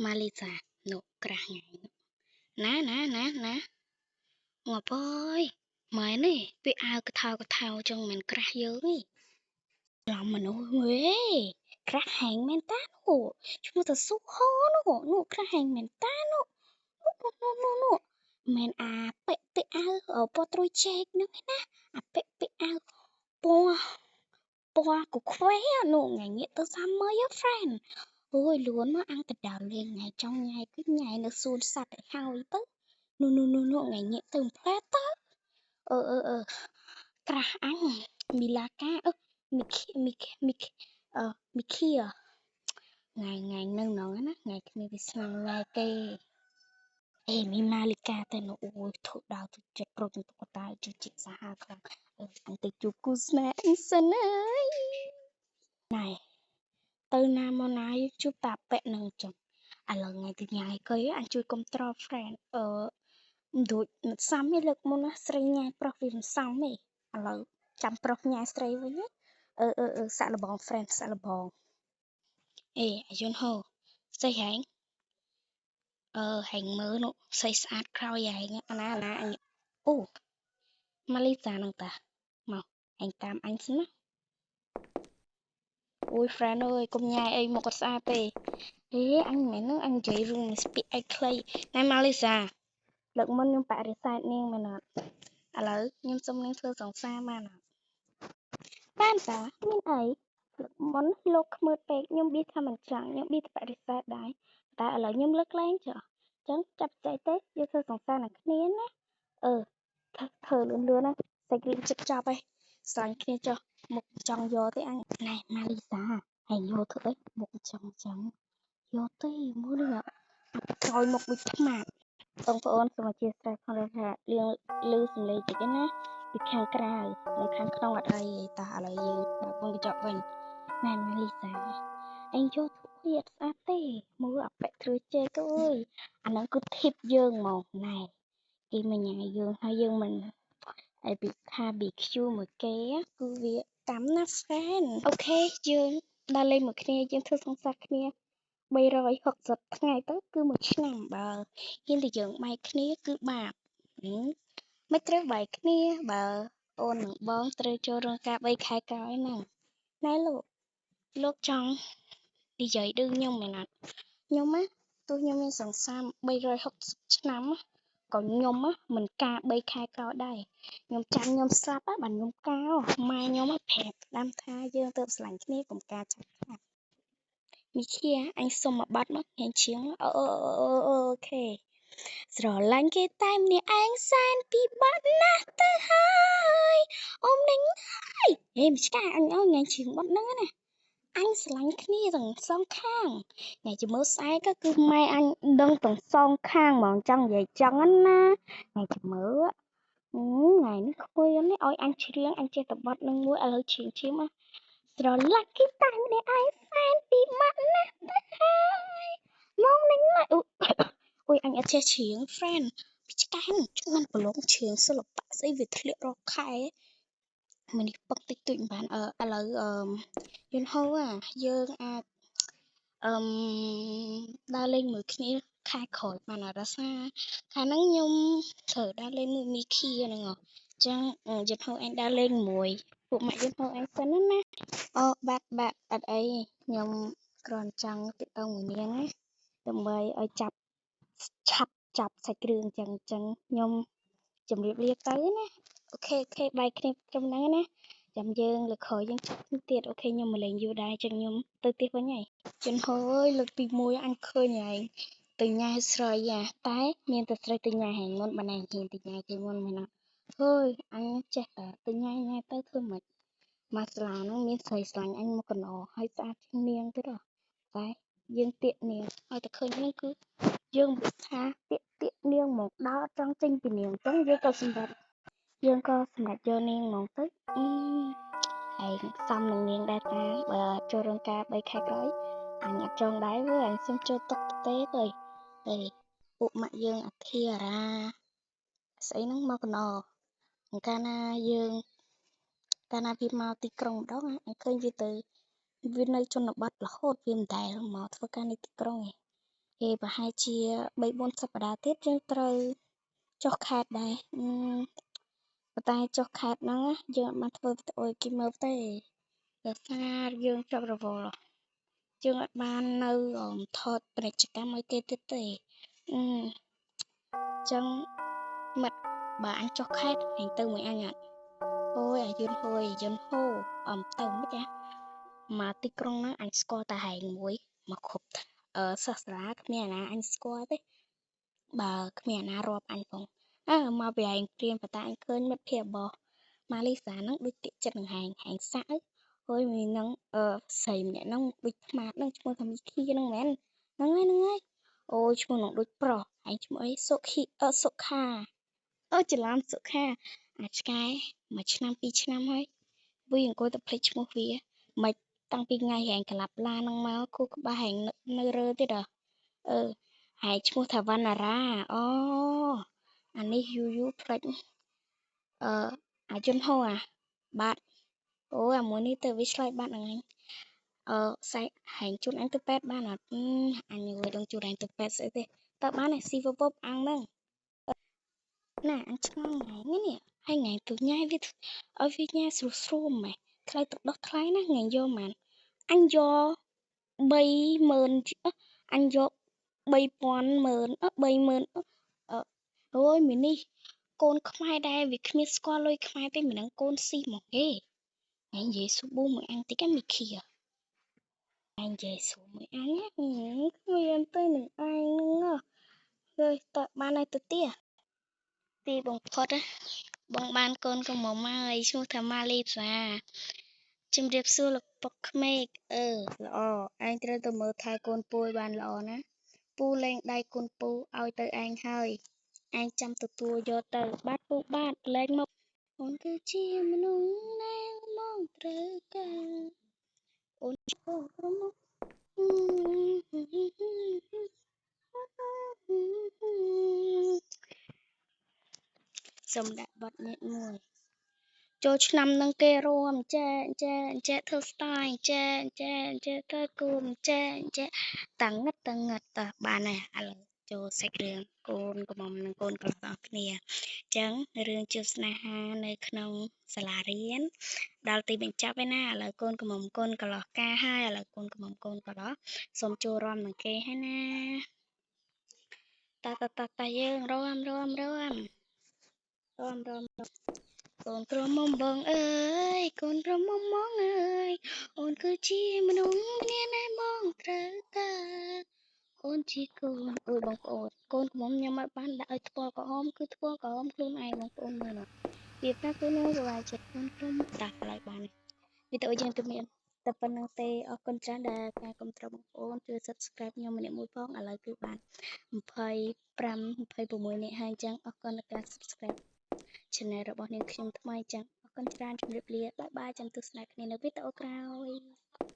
Malisa, nụ krah ngày ná ngọc ơi mày nè bị ao cái thao trong mình krah dữ ý lòng mình ôi huế krah hàng men tá nụ chúng ta xúc hó nụ krah hàng men tá nụ men à pe ao ở po trôi chek nữa na à pe ao po po của khóe nụ ngày nghĩa tao sao mới á friend ôi luôn nó ăn thịt đào liền ngày trong ngày cứ ngày nó xôn xạt để hao ý tức nụ ngày nghĩa từng plét á ờ Krah anh Milaka Mikia ngày ngày nâng nó á ngày kia bị sang ngày cây mi Malika tên nó ôi thuộc đào thuộc chết rồi tụi ta chú chị sa ha không anh tự chú cú snack anh xin ơi này từ nam mô nay chú ta bẹ nâng chồng à lần ngày từ ngày cây anh chui công trò friendដូចសាំឯលើកមុនណាស្រីញ៉ាយប្រុសវាមិនសមទេឥឡូវចាំប្រុសញ៉ាយស្រីវិញណាសាក់លបង friend សាក់លបងអេអាយន់ហូស្អីហែងហែងមើលនោះស្អីស្អាតក្រោយហែងអាណាអញអូម៉ាលីសានឹងតាមកហែងតាមអញសិនណាអូយ friend អើយកុំញ៉ាយអីមកគាត់ស្អាតទេអញមិនមែននឹងអញនិយាយរឿងស្ពាកអីខ្លីណែម៉ាលីសាលើកមុនខ្ញុំបរិស័ទនាងមែនអត់ឥឡូវខ្ញុំសុំនាងធ្វើសង្សារបានអត់បានតាមានអីមុនលោកខ្មើពេកខ្ញុំបៀថាមិនចង់ខ្ញុំបៀបរិស័ទដែរតែឥឡូវខ្ញុំលើកលែងចុះអញ្ចឹងចាប់ចែកទេយកធ្វើសង្សារនឹងគ្នាណាធ្វើលឿនណាសាច់រឿងចិត្តចប់ហើយស្លាញ់គ្នាចុះមុខចង់យកទេអញណែម៉ាលីសាហើយយកធ្វើអីមុខចឹងយកទេមើលនេះក្រោយមុខដូចថ្មាបងប្អូនសូមអធិស្ឋានផងថាលឺសំឡេងតិចណាពីខាងក្រៅនៅខាងក្នុងអត់អីតោះឥឡូវយើងបើកកញ្ចក់វិញណែម៉ាលីសាអញយកធ្វើអត់ស្អាតទេមើលអាប៉ែធ្វើជេកអើយអាហ្នឹងគឺធីបយើងហ្មងណែគេមិនញ៉ាយយើងហើយយើងមិនឯពីថា BQ មួយគេគឺវាកម្មណា friend អូខេយើងដើរលេងមួយគ្នាយើងធ្វើសង្សារគ្នា360ថ្ងៃទៅគឺមួយឆ្នាំបើហ៊ានតែយើងបែកគ្នាគឺបាបមិនត្រូវបែកគ្នាបើអូននឹងបងត្រូវចូលរោងការ3ខែក្រោយហ្នឹងណែលោកចង់និយាយដូចខ្ញុំមែនអត់ខ្ញុំទោះខ្ញុំមានសង្សារ360ឆ្នាំក៏ខ្ញុំមិនការ3ខែក្រោយដែរខ្ញុំចាំខ្ញុំស្លាប់បាទខ្ញុំការម៉ែខ្ញុំប្រាប់ស្ដាំថាយើងទៅឆ្លាញ់គ្នាកុំការចាស់ខាត់មីខៀអញសុំមួយបាត់មកញ៉ាំជាងអូខេស្រឡាញ់គេតែម្នាក់ឯងសែនពិបាកណាស់ទៅហើយអូមនឹងហើយមិនឆ្កាអញឲ្យញ៉ាំជាងបាត់ហ្នឹងណាអញស្រឡាញ់គ្នាទាំងសងខាងថ្ងៃជាមើលស្អែកគឺម៉ែអញដឹងទាំងសងខាងហ្មងចង់និយាយចឹងណាថ្ងៃជាមើលថ្ងៃនេះខ្វល់នេះឲ្យអញច្រៀងអញចេះតែបត់នឹងមួយឥឡូវច្រៀងស្រឡាញ់គេតែម្នាក់ឯងសែនពិបាកណាស់ទៅហើយមកនឹងអូយអញអត់ចេះច្រៀង friend ពីឆ្កែជួនប្រឡងច្រៀងសិល្បៈស្អីវាធ្លាក់រាល់ខែมื้អនេះពឹកតិចតួចមិនបានឥឡូវយន្តហោយើងអាចដើរលេងមួយគ្នាខែក្រោយបានអត់ដល់សារខែហ្នឹងខ្ញុំត្រូវដើរលេងមួយមីខៀហ្នឹងអញ្ចឹងយន្តហោឯងដើរលេងមួយពួកម៉ាក់យន្តហោឯងសិនណាបាទអត់អីខ្ញុំគ្រាន់ចង់ទាក់ទងមួយនាងណាដើម្បីឲ្យឆាប់ចាប់សាច់គ្រឿងចឹងខ្ញុំជម្រាបលាទៅណាអូខេបែកគ្នាត្រឹមហ្នឹងណាចាំយើងលើកក្រោយយើងជួបគ្នាទៀតអូខេខ្ញុំមកលេងយូរដែរចឹងខ្ញុំទៅទៀតវិញហើយជិនហើយលើកទី1អញឃើញហើយទៅញ៉ាយស្រីតែមានតែស្រីទៅញ៉ាយហែងមុនបានឯងហ៊ានទៅញ៉ាយគេមុនមែនអត់ហើយអញចេះតែទៅញ៉ាយទៅធ្វើម៉េចមកស្លាហ្នឹងមានស្រីស្លាញ់អញមកកណោហើយស្អាតជាងនាងទៀតតែយើងទៀកនាងឲ្យតែឃើញហ្នឹងគឺយើងនិយាយថាទៀកនាងមកដើរចង់ចេញពីនាងអញ្ចឹងយើងក៏សម្រេចយកនាងមកទៅហើយសំនឹងនាងដែរតាបើចូលរោងការ3ខែក្រោយអញអត់ចង់ដែរវើអញសុំចូលតុកទេទៅពួកម៉ាក់យើងអធិរាស្អីហ្នឹងមកកណោកាលណាវាមកទីក្រុងម្ដងអញឃើញវានៅជនបទរហូតវាមិនដែលមកធ្វើការនៅទីក្រុងឯង ហេប្រហែលជា3-4សប្តាហ៍ទៀតយើងត្រូវចុះខេត្តដែរប៉ុន្តែចុះខេត្តហ្នឹងយើងអត់បានធ្វើវីដេអូឲ្យគេមើលទេដោយសារយើងជាប់រវល់យើងអត់បាននៅថតពាណិជ្ជកម្មឲ្យគេទៀតទេអញ្ចឹងមិត្តបើអញចុះខេត្តអញទៅមួយអញអត់អូយអាយឺនហួយយឺនហូទៅមិនចាមកទីក្រុងហ្នឹងអញស្គាល់តែហែងមួយមកគ្រប់សិស្សសាលាគ្មានអាណាអញស្គាល់ទេបើគ្មានអាណារាប់អញផងមកពីហែងព្រានប៉ុន្តែអញឃើញមិត្តភក្តិរបស់ម៉ាលីសាហ្នឹងដូចតិចចិត្តនឹងហែងសាក់អើយមីនឹងស្រីម្នាក់ហ្នឹងដូចថ្មាតហ្នឹងឈ្មោះថាមីខៀហ្នឹងមែនហ្នឹងហើយអូយឈ្មោះហ្នឹងដូចប្រុសឯងឈ្មោះអីសុខាច្រឡំសុខាអាឆ្កែ1ឆ្នាំ2ឆ្នាំហើយវាអង្គុយតែភ្លេចឈ្មោះវាមិនតាំងពីថ្ងៃហែងក្លាប់ឡាហ្នឹងមកគូក្បាលហែងនៅរើទៀតហែងឈ្មោះថាវណ្ណារាអូអានេះយូផ្លេចអាយន្តហោបាទអូអាមួយនេះទៅវាឆ្លើយបាត់ហ្នឹងឯងសាច់ហែងជូនអញទៅពេទ្យបានអត់អញងើយដឹងជូនអញទៅពេទ្យស្អីទេតើបានស៊ីវពបអាំងហ្នឹងណាអញឆ្ងល់ហែងនេះហែងទៅញ៉ាយវាឲ្យវាញ៉ាយស្រួលម៉េះថ្លៃទឹកដោះថ្លៃណាស់ញ៉ាយយកម៉ានអញយក30000អញយក3000អូយមីនេះកូនខ្មែរដែរវាគ្មានស្គាល់លុយខ្មែរទេមិនដឹងកូនស៊ីមកគេអញនិយាយស៊ូប៊ូមួយអញតិចមីខៀអញនិយាយស៊ូមួយអញគ្មានទៅនឹងអញហ្នឹងហើយតើបានឲ្យទៅទៀតទីបំផុតបងបានកូនកំមុំហើយឈ្មោះថាម៉ាលីសាជំរាបសួរលោកពុកក្មេកល្អឯងត្រូវទៅមើលថែកូនពូឲ្យបានល្អណាពូលែងដៃកូនពូឲ្យទៅឯងហើយឯងចាំទទួលយកទៅបាទពូបាទលែងមកអូនគឺជាមនុស្សដែលមកត្រូវការអូនចូលក្រុមសូមដាក់បទនេះមួយចូលឆ្នាំនឹងគេរួមចេះធ្វើស្ទាយចេះទៅគូមចេះតងឹតតបានហើយឥឡូវចូលសាច់រឿងកូនកំមុំនិងកូនប្រុសទាំងគ្នាអញ្ចឹងរឿងជួបស្នេហានៅក្នុងសាលារៀនដល់ទីបញ្ចប់ហើយណាឥឡូវកូនកំមុំកូនកន្លោះការហើយឥឡូវកូនកំមុំកូនកន្លោះសូមចូលរួមនឹងគេហើយណាតយើងរួមកូនក្រមុំបងអើយកូនក្រមុំមកអើយអូនគឺជាមនុស្សម្នាក់ដែលបងត្រូវការអូនជាកូនអូយបងប្អូនកូនក្រមុំញ៉ាំឲ្យបានដាក់ឲ្យថ្ពាល់ក្រហមគឺថ្ពាល់ក្រហមខ្លួនឯងបងប្អូនមើលណាវាថាគឺនឹងសុវត្ថិចិត្តកូនក្រមុំតាកន្លែងបានវីដេអូយើងទៅមានតែប៉ុណ្្នឹងទេអរគុណច្រើនដែលការគាំទ្របងប្អូនជួយ Subscribe ខ្ញុំម្នាក់មួយផងឥឡូវគឺបាន25-26នាក់ហើយអញ្ចឹងអរគុណដល់ការ Subscribe Channel របស់នាងខ្ញុំថ្មីអញ្ចឹងអរគុណច្រើនជម្រាបលាបាយបាយចាំទស្សនាគ្នានៅវីដេអូក្រោយ